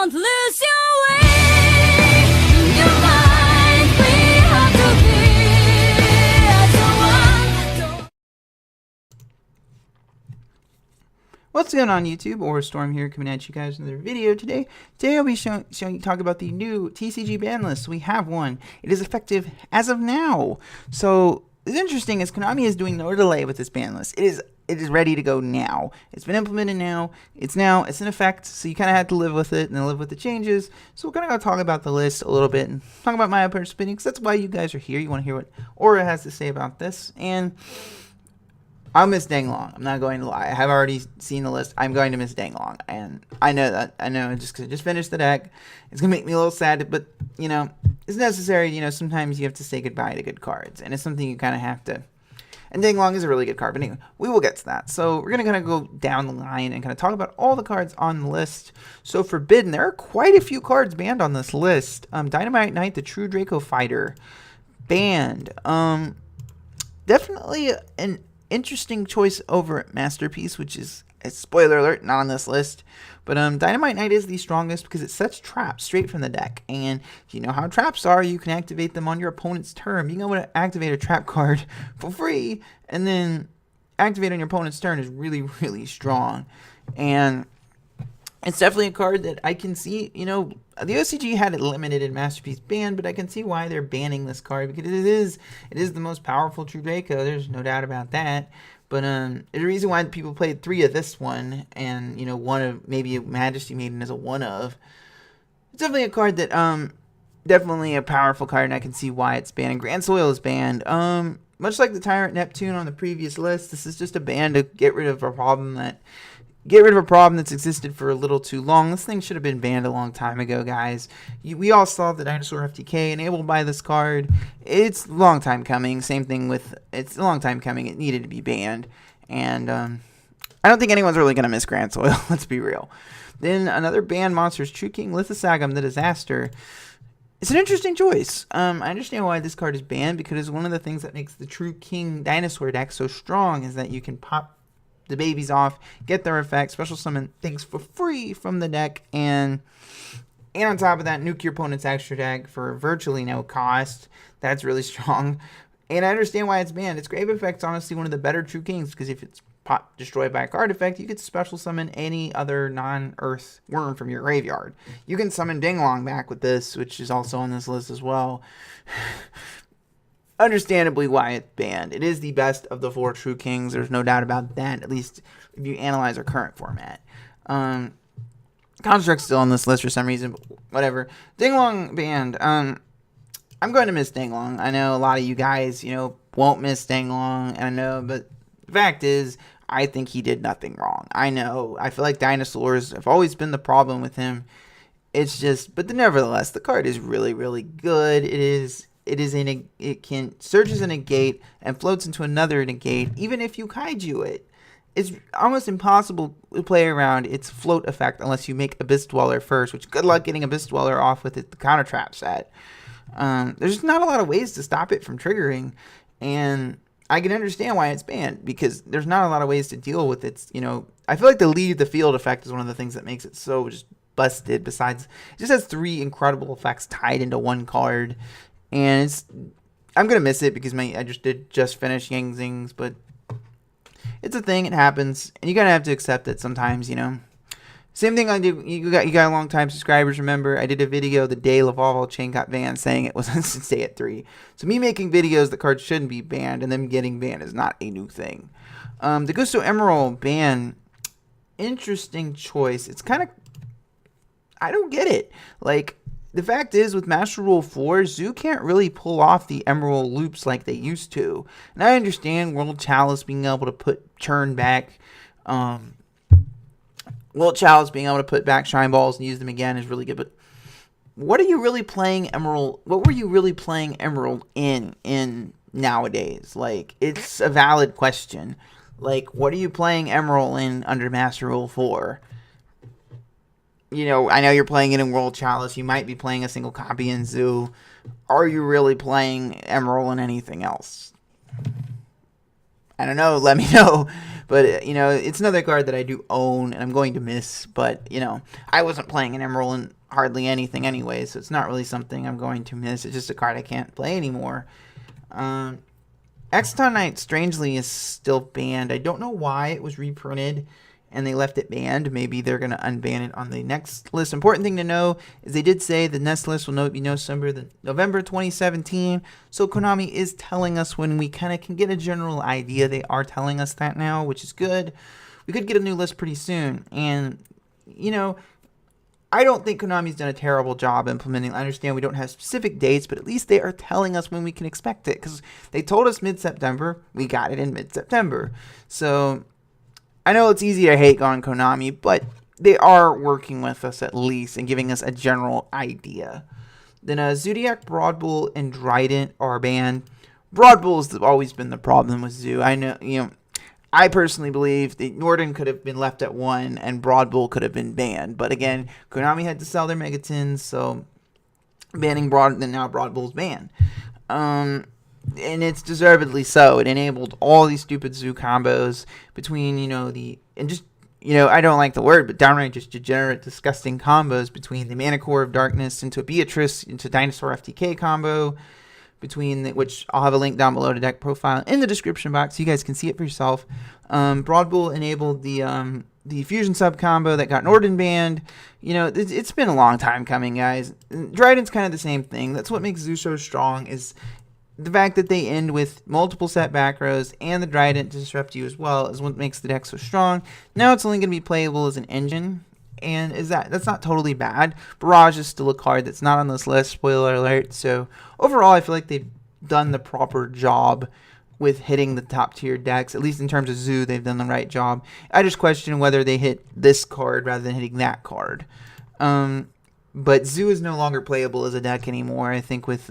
Don't lose your way. Your mind, we have to be as one. What's going on YouTube? Or Storm here coming at you guys with another video today. Today I'll be showing you talk about the new TCG ban list. We have one. It is effective as of now. So it's interesting is Konami is doing no delay with this ban list. It is ready to go now. It's been implemented now. It's in effect. So you kind of have to live with it and then live with the changes. So we're going to talk about the list a little bit and talk about my personal opinion because that's why you guys are here. You want to hear what Aura has to say about this. And I'll miss Denglong. I'm not going to lie. I have already seen the list. I'm going to miss Denglong. And I know that. I know just because I just finished the deck. It's going to make me a little sad. But, you know, it's necessary. You know, sometimes you have to say goodbye to good cards. And it's something you kind of have to. And Denglong is a really good card. But anyway, we will get to that. So we're going to kind of go down the line and kind of talk about all the cards on the list. So Forbidden, there are quite a few cards banned on this list. Dynamite Knight, the True Draco Fighter, banned. Definitely an interesting choice over Masterpiece, which is a spoiler alert, not on this list. But Dynamite Knight is the strongest because it sets traps straight from the deck. And if you know how traps are, you can activate them on your opponent's turn. Being able to activate a trap card for free and then activate on your opponent's turn is really, really strong. And it's definitely a card that I can see, you know, the OCG had it limited in Masterpiece banned, but I can see why they're banning this card because it is the most powerful True Draco. There's no doubt about that. But there's a reason why people played 3 of this one, and you know, one of maybe Majesty Maiden is a 1 of. It's definitely a card that definitely a powerful card, and I can see why it's banned. And Grand Soil is banned. Much like the Tyrant Neptune on the previous list, this is just a ban to get rid of a problem that's existed for a little too long. This thing should have been banned a long time ago, guys. We all saw the Dinosaur FTK enabled by this card. It's a long time coming. Same thing with, it's a long time coming. It needed to be banned. And I don't think anyone's really going to miss Grand Soil. Let's be real. Then another banned monster is True King Lithosagam, the Disaster. It's an interesting choice. I understand why this card is banned because one of the things that makes the True King Dinosaur deck so strong is that you can pop the babies off, get their effects, special summon things for free from the deck, and on top of that, nuke your opponent's extra deck for virtually no cost. That's really strong. And I understand why it's banned. Its grave effect's honestly one of the better True Kings, because if it's destroyed by a card effect, you could special summon any other non-earth worm from your graveyard. You can summon Denglong back with this, which is also on this list as well. Understandably why it's banned. It is the best of the 4 True Kings. There's no doubt about that, at least if you analyze our current format. Construct's still on this list for some reason, but whatever. Denglong banned. I'm going to miss Denglong. I know a lot of you guys, you know, won't miss Denglong. I know, but the fact is, I think he did nothing wrong. I know. I feel like dinosaurs have always been the problem with him. It's just, but nevertheless, the card is really, really good. It can searches a negate and floats into another negate, even if you kaiju it. It's almost impossible to play around its float effect unless you make Abyss Dweller first, which good luck getting Abyss Dweller off with the counter trap set. There's not a lot of ways to stop it from triggering, and I can understand why it's banned because there's not a lot of ways to deal with its, you know, I feel like the leave the field effect is one of the things that makes it so just busted. Besides, it just has 3 incredible effects tied into one card. And I'm going to miss it because I just finished Yang Zings, but it's a thing. It happens. And you got to have to accept it sometimes, you know. Same thing I did. You got long time subscribers. Remember, I did a video the day Lavalval Chain got banned saying it was to stay at 3. So me making videos that cards shouldn't be banned and them getting banned is not a new thing. The Gusto Emerald ban. Interesting choice. It's kind of, I don't get it. Like, the fact is, with Master Rule 4, Zoo can't really pull off the Emerald loops like they used to. And I understand World Chalice being able to put back Shine Balls and use them again is really good. But what are you really playing Emerald? What were you really playing Emerald in nowadays? Like, it's a valid question. Like, what are you playing Emerald in under Master Rule 4? You know, I know you're playing it in World Chalice. You might be playing a single copy in Zoo. Are you really playing Emerald in anything else? I don't know. Let me know. But, it's another card that I do own and I'm going to miss. But, I wasn't playing an Emerald in hardly anything anyway, so it's not really something I'm going to miss. It's just a card I can't play anymore. Exton Knight, strangely, is still banned. I don't know why it was reprinted and they left it banned. Maybe they're going to unban it on the next list. Important thing to know is they did say the next list will be November 2017. So Konami is telling us when we kind of can get a general idea. They are telling us that now, which is good. We could get a new list pretty soon. And, I don't think Konami's done a terrible job implementing. I understand we don't have specific dates, but at least they are telling us when we can expect it. Because they told us mid-September. We got it in mid-September. So I know it's easy to hate on Konami, but they are working with us at least and giving us a general idea. Then Zodiac, Broad Bull, and Trident are banned. Broad Bull has always been the problem with Zoo. I know, I personally believe that Norden could have been left at 1 and Broad Bull could have been banned. But again, Konami had to sell their Megatins, so banning now Broad Bull's banned. And it's deservedly so. It enabled all these stupid Zoo combos between, I don't like the word, but downright just degenerate, disgusting combos between the Mana Core of Darkness into Beatrice into Dinosaur FTK combo, which I'll have a link down below to deck profile in the description box so you guys can see it for yourself. Broad Bull enabled the Fusion sub combo that got Norden banned. It's been a long time coming, guys. Trident's kind of the same thing. That's what makes Zoo so strong, is the fact that they end with multiple set back rows and the Trident to disrupt you as well is what makes the deck so strong. Now it's only going to be playable as an engine, and that's not totally bad. Barrage is still a card that's not on this list, spoiler alert. So overall, I feel like they've done the proper job with hitting the top tier decks. At least in terms of Zoo, they've done the right job. I just question whether they hit this card rather than hitting that card. But Zoo is no longer playable as a deck anymore. I think with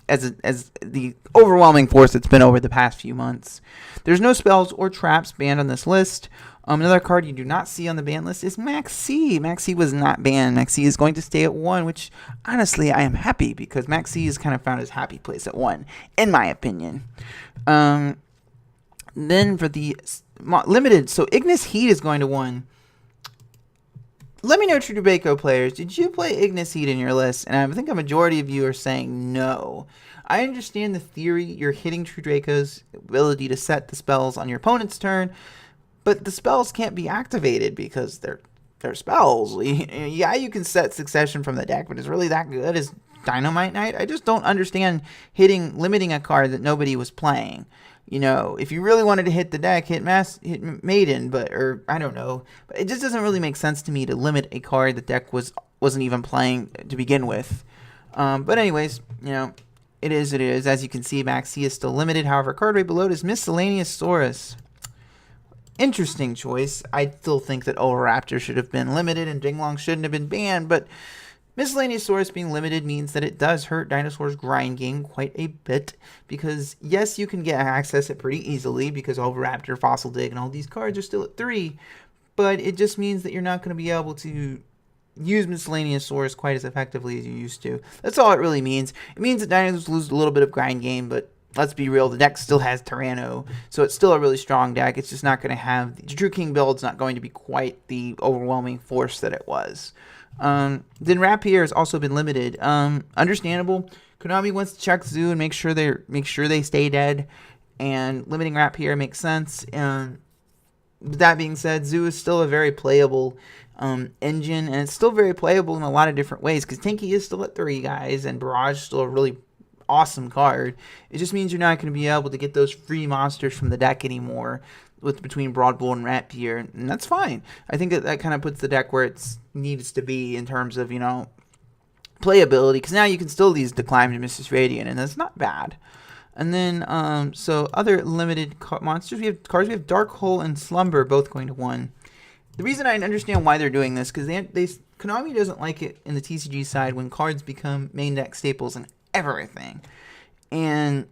as the overwhelming force it's been over the past few months. There's no spells or traps banned on this list. Another card you do not see on the ban list is Maxi. Maxi was not banned. Maxi is going to stay at 1, which honestly I am happy because Maxi has kind of found his happy place at 1, in my opinion. Then for the limited, so Ignis Heat is going to 1. Let me know, True Debako players, did you play Ignis Heat in your list? And I think a majority of you are saying no. I understand the theory, you're hitting True Draco's ability to set the spells on your opponent's turn, but the spells can't be activated because they're spells. Yeah, you can set Succession from the deck, but is really that good as Dynamite Knight? I just don't understand limiting a card that nobody was playing. If you really wanted to hit the deck, hit Maiden, or I don't know. But it just doesn't really make sense to me to limit a card the deck wasn't even playing to begin with. But anyways, it is. As you can see, Maxi is still limited. However, card right below it is Miscellaneous Saurus. Interesting choice. I still think that Oviraptor should have been limited and Denglong shouldn't have been banned, but Miscellaneous Saurus being limited means that it does hurt Dinosaur's grind game quite a bit, because yes, you can access it pretty easily because Oviraptor, Fossil Dig, and all these cards are still at 3, but it just means that you're not going to be able to use Miscellaneous Saurus quite as effectively as you used to. That's all it really means. It means that Dinosaurs lose a little bit of grind game, but let's be real, the deck still has Tyranno, so it's still a really strong deck. It's just not going to have... The True King build's not going to be quite the overwhelming force that it was. Then Rapier has also been limited. Understandable. Konami wants to check Zoo and make sure they stay dead, and limiting Rapier makes sense. With that being said, Zoo is still a very playable engine, and it's still very playable in a lot of different ways, because Tinky is still at 3, guys, and Barrage is still a really awesome card. It just means you're not going to be able to get those free monsters from the deck anymore between Broad Bull and Rapier, and that's fine. I think that kind of puts the deck where it needs to be in terms of, playability, because now you can still use Decline to Mrs. Radiant, and that's not bad. And then, so other limited monsters, we have Dark Hole and Slumber both going to 1. The reason I understand why they're doing this, because Konami doesn't like it in the TCG side when cards become main deck staples and everything, and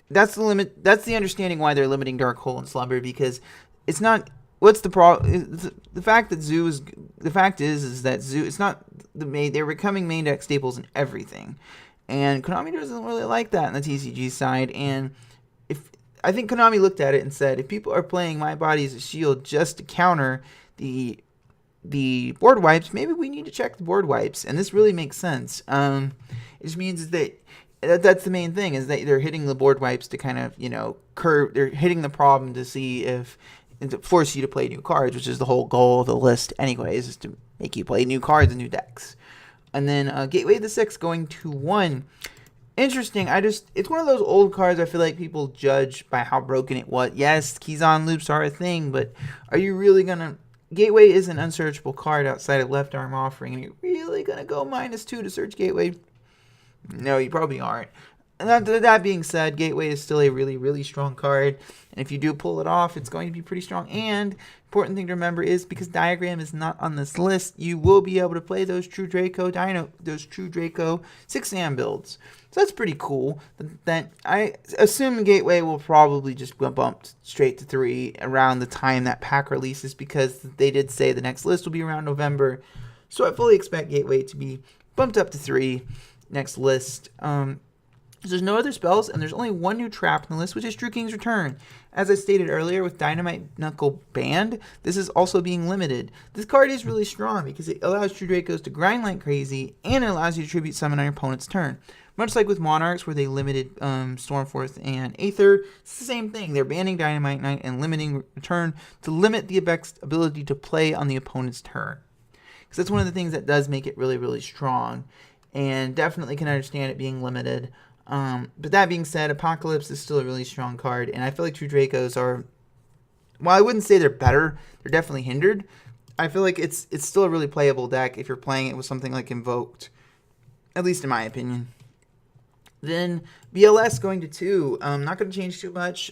that's the limit. That's the understanding why they're limiting Dark Hole and Slumber, because it's not. What's the problem? The fact that Zoo is the fact is that Zoo. It's not they're becoming main deck staples in everything, and Konami doesn't really like that in the TCG side. And if I think Konami looked at it and said, if people are playing My Body as a Shield just to counter the board wipes, maybe we need to check the board wipes. And this really makes sense. It just means that that's the main thing, is that they're hitting the board wipes to kind of, curve. They're hitting the problem to see if, and to force you to play new cards, which is the whole goal of the list anyways, is to make you play new cards and new decks. And then Gateway of the Six going to 1. Interesting. It's one of those old cards I feel like people judge by how broken it was. Yes, keys on loops are a thing, but are you really going to... Gateway is an unsearchable card outside of Left Arm Offering, and you're really going to go -2 to search Gateway? No, you probably aren't. And that being said, Gateway is still a really, really strong card. And if you do pull it off, it's going to be pretty strong. And important thing to remember is, because Diagram is not on this list, you will be able to play those True Draco 6-man builds. So that's pretty cool. That I assume Gateway will probably just bump straight to 3 around the time that pack releases, because they did say the next list will be around November. So I fully expect Gateway to be bumped up to 3 next list. There's no other spells, and there's only one new trap in the list, which is True King's Return. As I stated earlier, with Dynamite Knuckle banned, this is also being limited. This card is really strong because it allows True Dracos to grind like crazy, and it allows you to tribute summon on your opponent's turn. Much like with Monarchs, where they limited Stormforth and Aether, it's the same thing. They're banning Dynamite Knight and limiting Return to limit the effect's ability to play on the opponent's turn. Because that's one of the things that does make it really, really strong, and definitely can understand it being limited. But that being said, Apocalypse is still a really strong card, and I feel like True Dracos are, while I wouldn't say they're better, they're definitely hindered. I feel like it's still a really playable deck if you're playing it with something like Invoked, at least in my opinion. Then BLS going to 2, not going to change too much.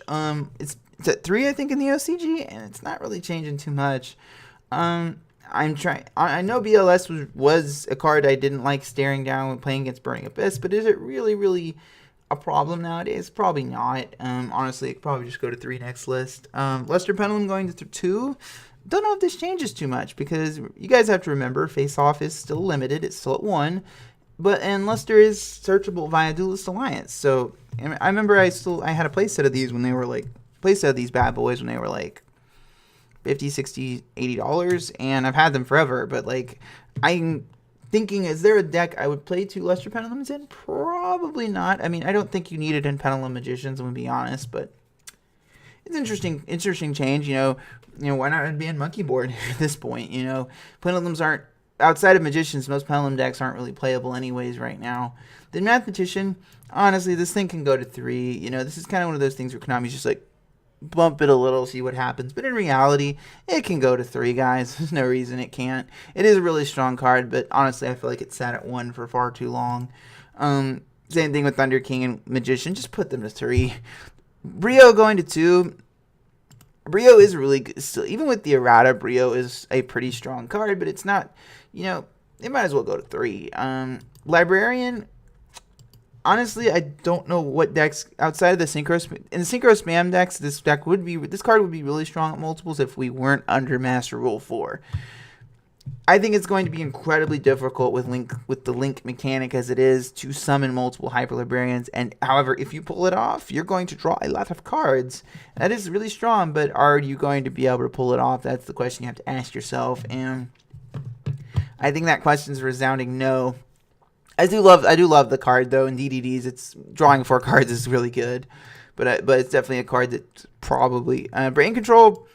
It's at 3, I think, in the OCG, and it's not really changing too much. I know BLS was a card I didn't like staring down when playing against Burning Abyss, but is it really, really a problem nowadays? Probably not. Honestly, it could probably just go to 3 next list. Luster Pendulum going to 2. Don't know if this changes too much, because you guys have to remember, Face Off is still limited. It's still at 1. And Luster is searchable via Duelist Alliance. So I remember I had a playset of these when they were like, these bad boys when they were like $50, $60, $80, and I've had them forever. But like, I'm thinking, is there a deck I would play 2 Luster Pendulums in? Probably not. I mean, I don't think you need it in Pendulum Magicians, I'm gonna be honest, but it's interesting change. Why not be in Monkey Board at this point? Pendulums aren't, outside of Magicians, most Pendulum decks aren't really playable anyways right now. Then Mathematician, honestly, this thing can go to 3. This is kind of one of those things where Konami's just like, bump it a little, see what happens. But in reality, it can go to 3, guys. There's no reason it can't. It is a really strong card, but honestly, I feel like it sat at 1 for far too long. Same thing with Thunder King and Magician. Just put them to 3. Brio going to 2. Brio is really good. Still, even with the errata, Brio is a pretty strong card, but it's not, it might as well go to 3. Librarian, honestly, I don't know what decks outside of the Synchro Spam decks, this card would be really strong at multiples if we weren't under Master Rule 4. I think it's going to be incredibly difficult with the link mechanic as it is to summon multiple Hyper Librarians. And however, if you pull it off, you're going to draw a lot of cards. That is really strong, but are you going to be able to pull it off? That's the question you have to ask yourself. And I think that question's a resounding no. I do love the card though. In DDDs, it's drawing 4 cards is really good, but it's definitely a card that probably Brain Control.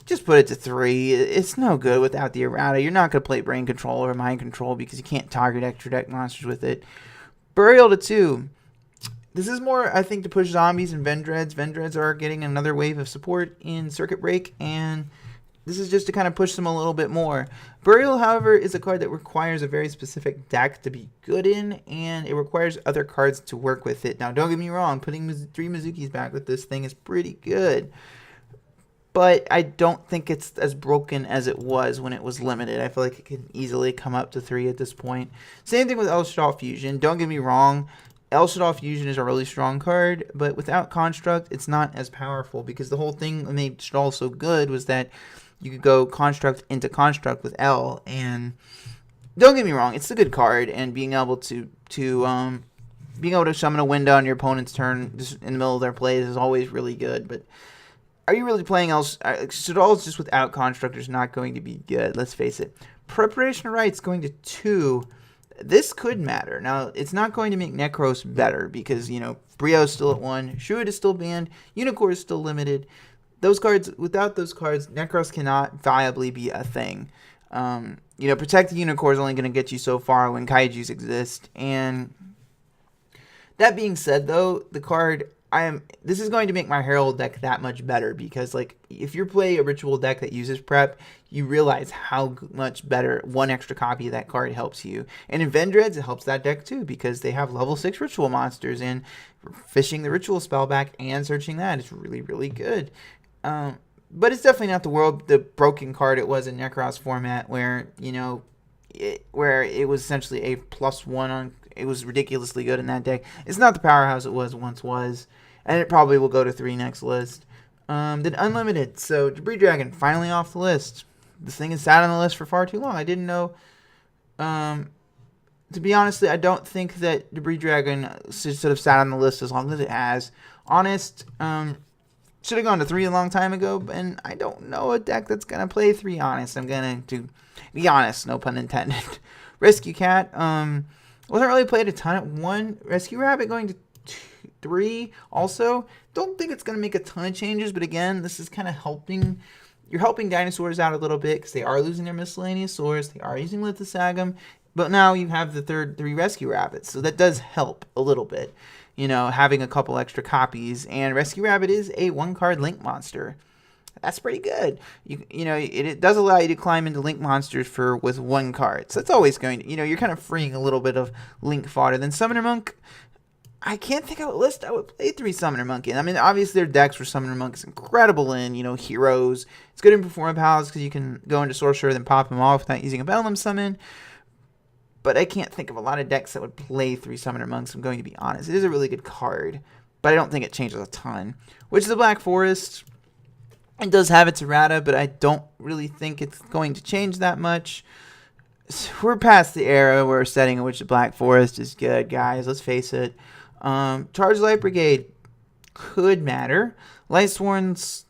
Just put it to 3. It's no good without the errata. You're not going to play Brain Control or Mind Control because you can't target extra deck monsters with it. Burial to 2. This is more, I think, to push zombies and Vendreads. Vendreads are getting another wave of support in Circuit Break, and this is just to kind of push them a little bit more. Burial, however, is a card that requires a very specific deck to be good in, and it requires other cards to work with it. Now, don't get me wrong, putting 3 Mizukis back with this thing is pretty good, but I don't think it's as broken as it was when it was limited. I feel like it can easily come up to 3 at this point. Same thing with El Shadal Fusion. Don't get me wrong, El Shadal Fusion is a really strong card, but without Construct, it's not as powerful, because the whole thing that made Shadal so good was that you could go Construct into Construct with L, and don't get me wrong, it's a good card, and being able to being able to summon a window on your opponent's turn just in the middle of their plays is always really good. But are you really playing else? Shaddoll's just without Constructors not going to be good. Let's face it. Preparation of Rites going to 2. This could matter. Now, it's not going to make Necros better because, Brio's still at 1. Shuid is still banned. Unicorn is still limited. Those cards, without those cards, Necros cannot viably be a thing. Protect the Unicorn is only going to get you so far when Kaijus exist. And that being said, though, the card, this is going to make my Herald deck that much better because, if you play a Ritual deck that uses Prep, you realize how much better one extra copy of that card helps you. And in Vendreads, it helps that deck too because they have level 6 Ritual monsters, and fishing the Ritual spell back and searching that is really, really good. But it's definitely not the broken card it was in Necros format where, where it was essentially a +1 on. It was ridiculously good in that deck. It's not the powerhouse it once was, and it probably will go to 3 next list. Then Unlimited. So Debris Dragon finally off the list. This thing has sat on the list for far too long. I didn't know. To be honest, I don't think that Debris Dragon should have sat on the list as long as it has. Honest, should have gone to 3 a long time ago, and I don't know a deck that's going to play 3 honest. I'm going to be honest, no pun intended. Rescue Cat, wasn't really played a ton at 1. Rescue Rabbit going to 3 also. Don't think it's going to make a ton of changes, but again, this is kind of helping. You're helping dinosaurs out a little bit because they are losing their miscellaneous swords. They are using Lithosagum, but now you have the 3 Rescue Rabbits, so that does help a little bit. Having a couple extra copies, and Rescue Rabbit is a 1-card link monster. That's pretty good. It does allow you to climb into link monsters with 1 card. So that's always going to, you're kind of freeing a little bit of link fodder. Then Summoner Monk, I can't think of a list I would play 3 Summoner Monk in. I mean, obviously there are decks where Summoner Monk is incredible in, Heroes. It's good in Perform Pals because you can go into Sorcerer then pop him off without using a Bedlam Summon. But I can't think of a lot of decks that would play 3 Summoner Monks, I'm going to be honest. It is a really good card, but I don't think it changes a ton. Which is the Black Forest. It does have its errata, but I don't really think it's going to change that much. So we're past the era where setting in which the Black Forest is good, guys. Let's face it. Charge Light Brigade could matter. Lightsworns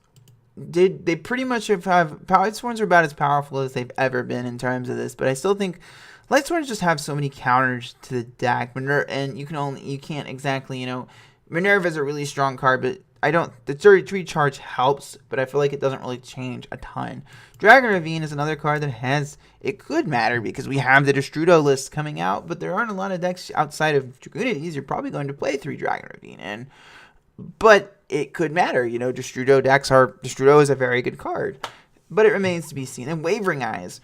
they pretty much have Lightsworns are about as powerful as they've ever been in terms of this, but I still think Lightsworns just have so many counters to the deck. And you can't exactly, Minerva is a really strong card, but the 33 charge helps, but I feel like it doesn't really change a ton. Dragon Ravine is another card that it could matter because we have the Destrudo list coming out, but there aren't a lot of decks outside of Dragonities you're probably going to play 3 Dragon Ravine in. But it could matter, Destrudo is a very good card, but it remains to be seen. And Wavering Eyes,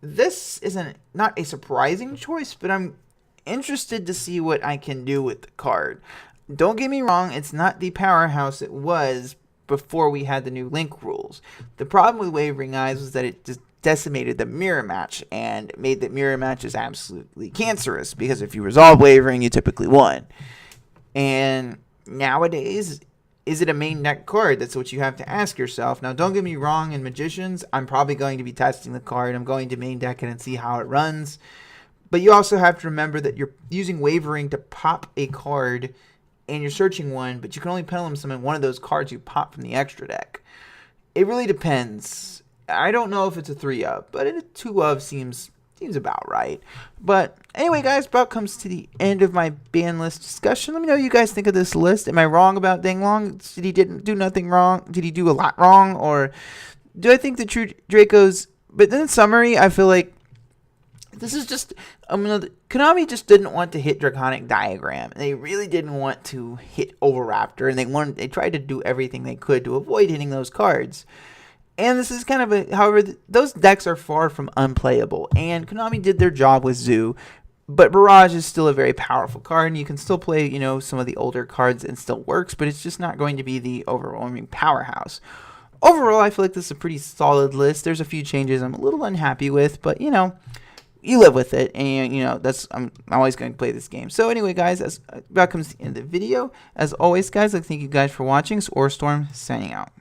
this isn't not a surprising choice, but I'm interested to see what I can do with the card. Don't get me wrong, it's not the powerhouse it was before we had the new link rules. The problem with Wavering Eyes was that it just decimated the mirror match and made the mirror matches absolutely cancerous because if you resolve Wavering, you typically won. And nowadays, is it a main deck card? That's what you have to ask yourself. Now, don't get me wrong, in Magicians, I'm probably going to be testing the card. I'm going to main deck it and see how it runs. But you also have to remember that you're using Wavering to pop a card and you're searching one, but you can only Pendulum Summon one of those cards you pop from the extra deck. It really depends. I don't know if it's a 3-of, but a 2-of seems about right. But anyway, guys, about comes to the end of my ban list discussion. Let me know what you guys think of this list. Am I wrong about Denglong? Did he didn't do nothing wrong? Did he do a lot wrong? Or do I think the true Dracos... But in summary, I feel like this is just... Konami just didn't want to hit Draconic Diagram. They really didn't want to hit Oviraptor, and they tried to do everything they could to avoid hitting those cards. And this is kind of however, those decks are far from unplayable, and Konami did their job with Zoo, but Barrage is still a very powerful card, and you can still play, some of the older cards and still works, but it's just not going to be the overwhelming powerhouse. Overall, I feel like this is a pretty solid list. There's a few changes I'm a little unhappy with, but, you live with it, and I'm always going to play this game. So anyway, guys, that comes to the end of the video. As always, guys, I'd like to thank you guys for watching. It's Storm signing out.